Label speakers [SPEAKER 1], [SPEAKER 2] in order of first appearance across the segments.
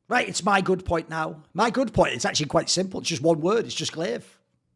[SPEAKER 1] Right, it's my good point now. My good point, it's actually quite simple. It's just one word. It's just Glaive.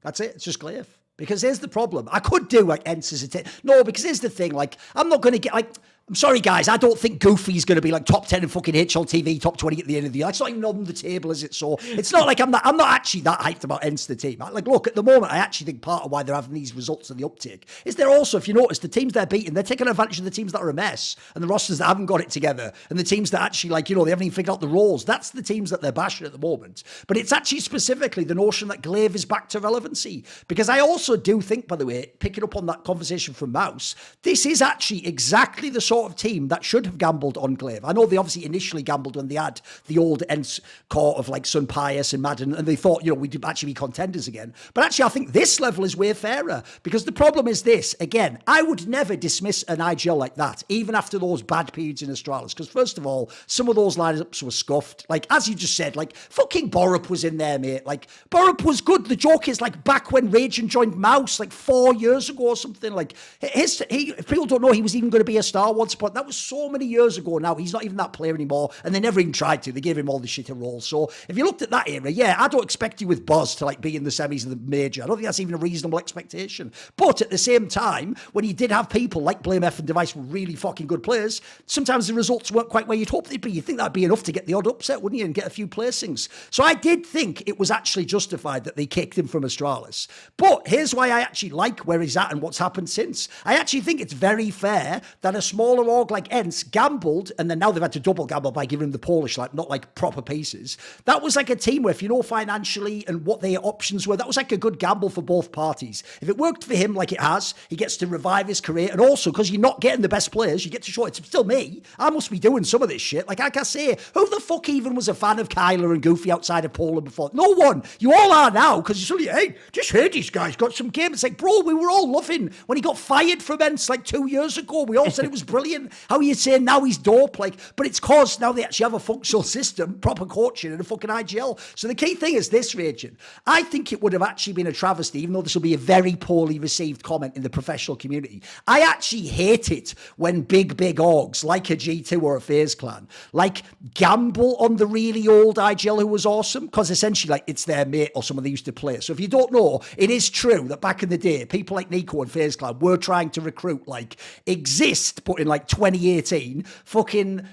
[SPEAKER 1] That's it. It's just Glaive. Because here's the problem. I could do like ENCE as a team. No, because here's the thing. Like, I'm not going to get like... I'm sorry, guys. I don't think Goofy's going to be like top 10 in fucking HL TV, top 20 at the end of the year. It's not even on the table, is it? So it's not like I'm not actually that hyped about ENCE the team. Like, look, at the moment, I actually think part of why they're having these results and the uptick is they're also, if you notice, the teams they're beating, they're taking advantage of the teams that are a mess and the rosters that haven't got it together and the teams that actually, like, you know, they haven't even figured out the roles. That's the teams that they're bashing at the moment. But it's actually specifically the notion that Glaive is back to relevancy. Because I also do think, by the way, picking up on that conversation from Mouse, this is actually exactly the sort of team that should have gambled on Glaive. I know they obviously initially gambled when they had the old ENCE core of like Sun Pius and Madden, and they thought, you know, we'd actually be contenders again. But actually, I think this level is way fairer because the problem is this. Again, I would never dismiss an IGL like that, even after those bad periods in Astralis, because first of all, some of those lineups were scuffed. Like, as you just said, like, fucking Borup was in there, mate. Like, Borup was good. The joke is, like, back when Rejin joined Mouse, like, 4 years ago or something, like, if people don't know, he was even going to be a star once, but that was so many years ago now. He's not even that player anymore, and they never even tried to. They gave him all the shitty roles. So if you looked at that era, yeah, I don't expect you with Boz to like be in the semis of the major. I don't think that's even a reasonable expectation. But at the same time, when you did have people like Blame F and Device were really fucking good players, sometimes the results weren't quite where you'd hope they'd be. You'd think that'd be enough to get the odd upset, wouldn't you, and get a few placings. So I did think it was actually justified that they kicked him from Astralis. But here's why I actually like where he's at and what's happened since. I actually think it's very fair that a smaller org like ENCE gambled, and then now they've had to double gamble by giving him the Polish, like, not like proper pieces. That was like a team where, if you know financially and what their options were, that was like a good gamble for both parties. If it worked for him like it has, he gets to revive his career, and also because you're not getting the best players, you get to show it's still me. I must be doing some of this shit. Like I say, who the fuck even was a fan of Kyler and Goofy outside of Poland before? No one. You all are now, because you're suddenly, hey, just heard these guys got some game. It's like, bro, we were all loving when he got fired from ENCE like 2 years ago. We all said it was brilliant. How are you saying now he's dope? Like, but it's cause now they actually have a functional system, proper coaching, and a fucking IGL. So the key thing is this, Rejin. I think it would have actually been a travesty, even though this will be a very poorly received comment in the professional community. I actually hate it when big orgs like a G2 or a FaZe Clan like gamble on the really old IGL who was awesome, because essentially like it's their mate or someone they used to play. So if you don't know, it is true that back in the day, people like Nico and FaZe Clan were trying to recruit like Exist, but in like 2018, fucking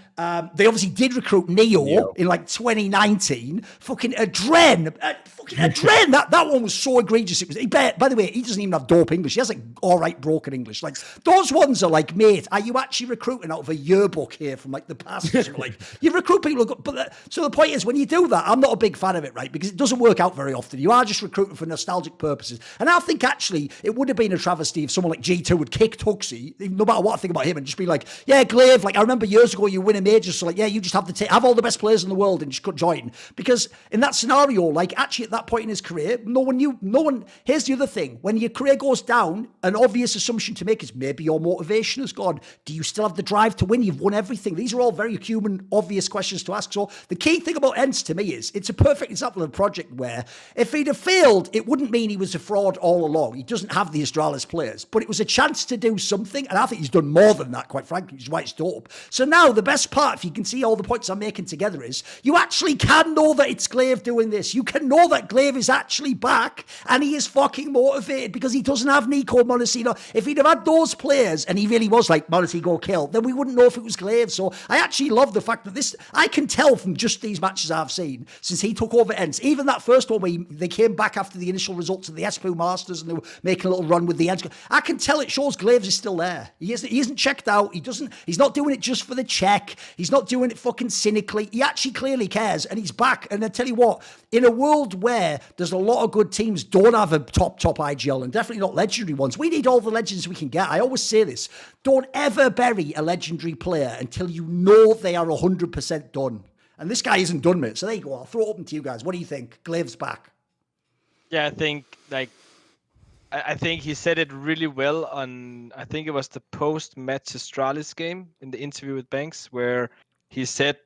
[SPEAKER 1] they obviously did recruit Neo in like 2019. Fucking Adren. That one was so egregious. It was. By the way, he doesn't even have dope English. He has like all right broken English. Like those ones are like, mate, are you actually recruiting out of a yearbook here from like the past? Like you recruit people. So the point is, when you do that, I'm not a big fan of it, right? Because it doesn't work out very often. You are just recruiting for nostalgic purposes. And I think actually it would have been a travesty if someone like G2 would kick Tuxie, no matter what I think about him, and just be like, yeah, Glaive. Like I remember years ago, you win a major, so like, yeah, you just have have all the best players in the world and just could join. Because in that scenario, like actually at that point in his career, no one. Here's the other thing: when your career goes down, an obvious assumption to make is maybe your motivation has gone. Do you still have the drive to win? You've won everything. These are all very human, obvious questions to ask. So the key thing about ENCE to me is it's a perfect example of a project where if he'd have failed, it wouldn't mean he was a fraud all along. He doesn't have the Astralis players, but it was a chance to do something, and I think he's done more than that, quite frankly, which is why it's dope. So now the best part, if you can see all the points I'm making together, is you actually can know that it's Glaive doing this. You can know that Glaive is actually back and he is fucking motivated because he doesn't have Nico Montesino. If he'd have had those players and he really was like, Montesino go kill, then we wouldn't know if it was Glaive. So I actually love the fact that this, I can tell from just these matches I've seen since he took over ENCE, even that first one where they came back after the initial results of the SPU Masters and they were making a little run with the ENCE. I can tell it shows Glaive is still there. He isn't checked out. He's not doing it just for the check. He's not doing it fucking cynically. He actually clearly cares and he's back. And I tell you what, in a world where there's a lot of good teams don't have a top IGL and definitely not legendary ones, we need all the legends we can get. I always say this, don't ever bury a legendary player until you know they are 100% done. And this guy isn't done, mate. So there you go. I'll throw it open to you guys. What do you think? Glaive's back.
[SPEAKER 2] Yeah, I think he said it really well on, I think it was the post-match Astralis game in the interview with Banks, where he said,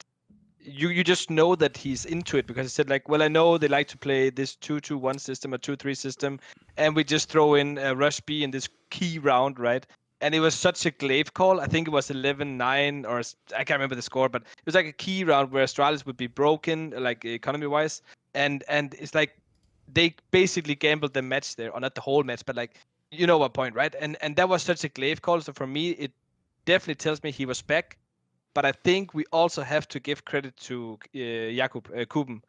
[SPEAKER 2] you just know that he's into it, because he said like, well, I know they like to play this 2-2-1 system or 2-3 system, and we just throw in a Rush B in this key round, right? And it was such a Glaive call. I think it was 11-9 or I can't remember the score, but it was like a key round where Astralis would be broken, like economy-wise. And it's like they basically gambled the match there, or not the whole match, but like, you know what point, right? And that was such a Glaive call. So for me, it definitely tells me he was back. But I think we also have to give credit to Jakub Kuben,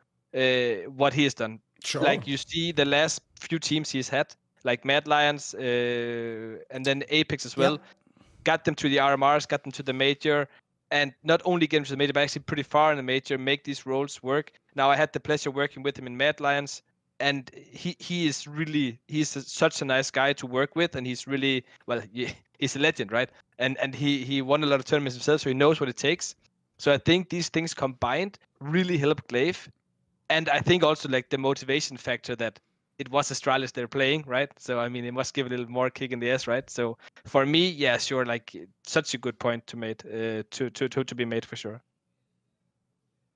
[SPEAKER 2] what he has done.
[SPEAKER 1] Sure.
[SPEAKER 2] Like you see the last few teams he's had, like Mad Lions and then Apex as well, got them to the RMRs, got them to the major, and not only get them to the major, but actually pretty far in the major, make these roles work. Now I had the pleasure working with him in Mad Lions, and he's such a nice guy to work with, and he's really, well, he's a legend, right? And he won a lot of tournaments himself, so he knows what it takes. So I think these things combined really help Glaive. And I think also like the motivation factor that it was Astralis they're playing, right? So I mean, it must give a little more kick in the ass, right? So for me, yeah, sure, like such a good point to be made for sure.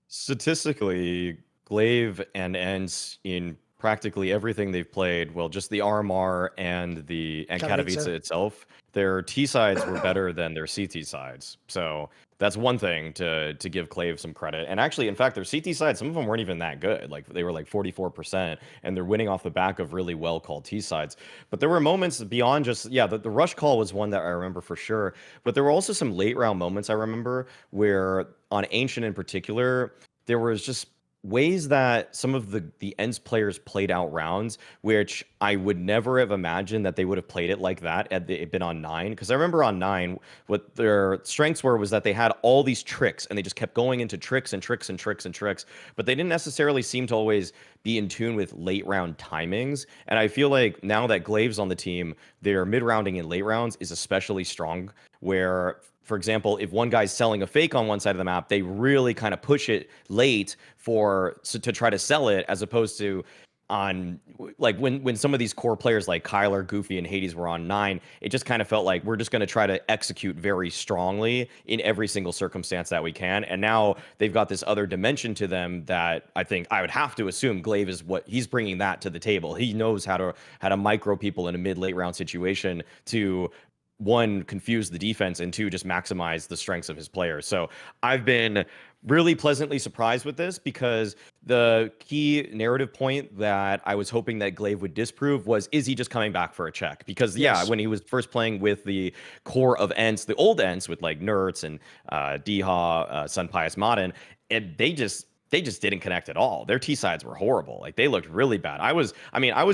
[SPEAKER 3] Statistically, Glaive and ENCE in practically everything they've played, well, just the RMR and Katowice itself, their T sides were better than their CT sides. So that's one thing to give Glaive some credit. And actually, in fact, their CT sides, some of them weren't even that good. Like they were like 44%, and they're winning off the back of really well called T sides. But there were moments beyond just, the rush call was one that I remember for sure. But there were also some late round moments I remember where on Ancient in particular, there was just ways that some of the ENCE players played out rounds, which I would never have imagined that they would have played it like that had it been on 9. Because I remember on 9, what their strengths were was that they had all these tricks, and they just kept going into tricks and tricks and tricks and tricks, but they didn't necessarily seem to always be in tune with late round timings. And I feel like now that Glaive's on the team, their mid-rounding in late rounds is especially strong, where, for example, if one guy's selling a fake on one side of the map, they really kind of push it late to try to sell it, as opposed to on like when some of these core players like Kyler, Goofy, and Hades were on 9, it just kind of felt like we're just going to try to execute very strongly in every single circumstance that we can. And now they've got this other dimension to them that I think I would have to assume Glaive is what he's bringing that to the table. He knows how to micro people in a mid-late round situation to, one, confuse the defense, and two, just maximize the strengths of his players. So I've been really pleasantly surprised with this, because the key narrative point that I was hoping that Glaive would disprove was, is he just coming back for a check? Because when he was first playing with the core of ENCE, the old ENCE with like Nerds and Diha, Sun Pius Modern, and they just didn't connect at all. Their T sides were horrible. Like they looked really bad. I was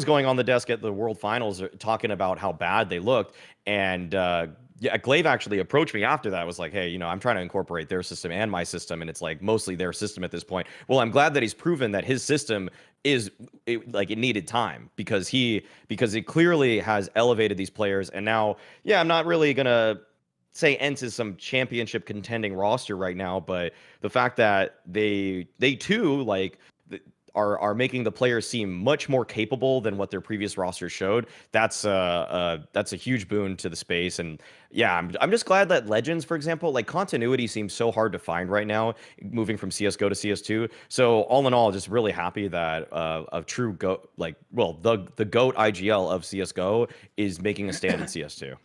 [SPEAKER 3] going on the desk at the World Finals talking about how bad they looked, and Glaive actually approached me after that. Was like, hey, I'm trying to incorporate their system and my system, and it's like mostly their system at this point. Well, I'm glad that he's proven that his system it needed time, because it clearly has elevated these players. And now, I'm not really gonna say ENCE is some championship contending roster right now, but the fact that they too are making the players seem much more capable than what their previous roster showed, that's a huge boon to the space. And I'm just glad that Legends, for example, like continuity seems so hard to find right now, moving from CSGO to CS2. So all in all, just really happy that a true GOAT, the GOAT IGL of CSGO is making a stand in CS2.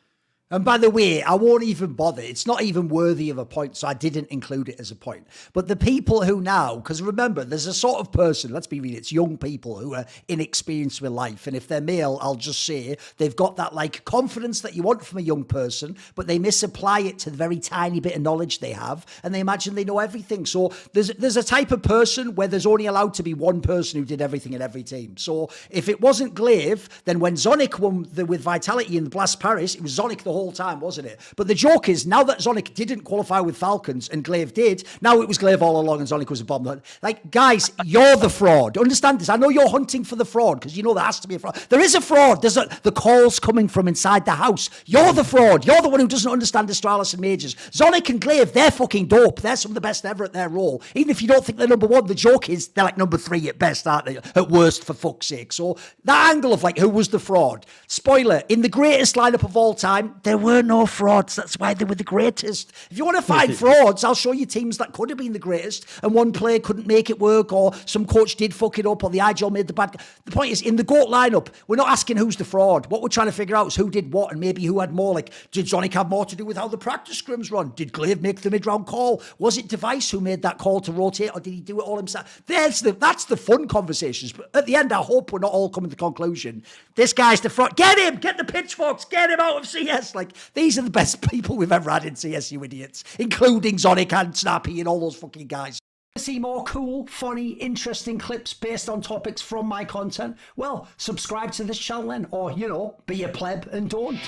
[SPEAKER 1] And by the way, I won't even bother. It's not even worthy of a point, so I didn't include it as a point. But the people who now, because remember, there's a sort of person, let's be real, it's young people who are inexperienced with life. And if they're male, I'll just say they've got that confidence that you want from a young person, but they misapply it to the very tiny bit of knowledge they have, and they imagine they know everything. So there's a type of person where there's only allowed to be one person who did everything in every team. So if it wasn't Glaive, then when Zonic won with Vitality in the Blast Paris, it was Zonic the whole time, wasn't it? But the joke is, now that Zonic didn't qualify with Falcons and Glaive did, now it was Glaive all along and Zonic was a bomb. Like, guys, you're the fraud. Understand this. I know you're hunting for the fraud, because there has to be a fraud. There is a fraud. There's the calls coming from inside the house. You're the fraud. You're the one who doesn't understand Astralis and Majors. Zonic and Glaive, they're fucking dope. They're some of the best ever at their role. Even if you don't think they're number one, the joke is they're like number 3 at best, aren't they? At worst, for fuck's sake. So that angle of who was the fraud? Spoiler, in the greatest lineup of all time, There were no frauds. That's why they were the greatest. If you want to find frauds, I'll show you teams that could have been the greatest and one player couldn't make it work or some coach did fuck it up or the IGL made the bad. The point is, in the GOAT lineup, we're not asking who's the fraud. What we're trying to figure out is who did what and maybe who had more. Like, did Zonic have more to do with how the practice scrims run? Did Glaive make the mid-round call? Was it Device who made that call to rotate or did he do it all himself? That's the fun conversations. But at the end, I hope we're not all coming to the conclusion, this guy's the fraud. Get him! Get the pitchforks! Get him out of CS! Like, these are the best people we've ever had in CS, you idiots. Including Zonic and Snappy and all those fucking guys. See more cool, funny, interesting clips based on topics from my content? Well, subscribe to this channel then, or, be a pleb and don't.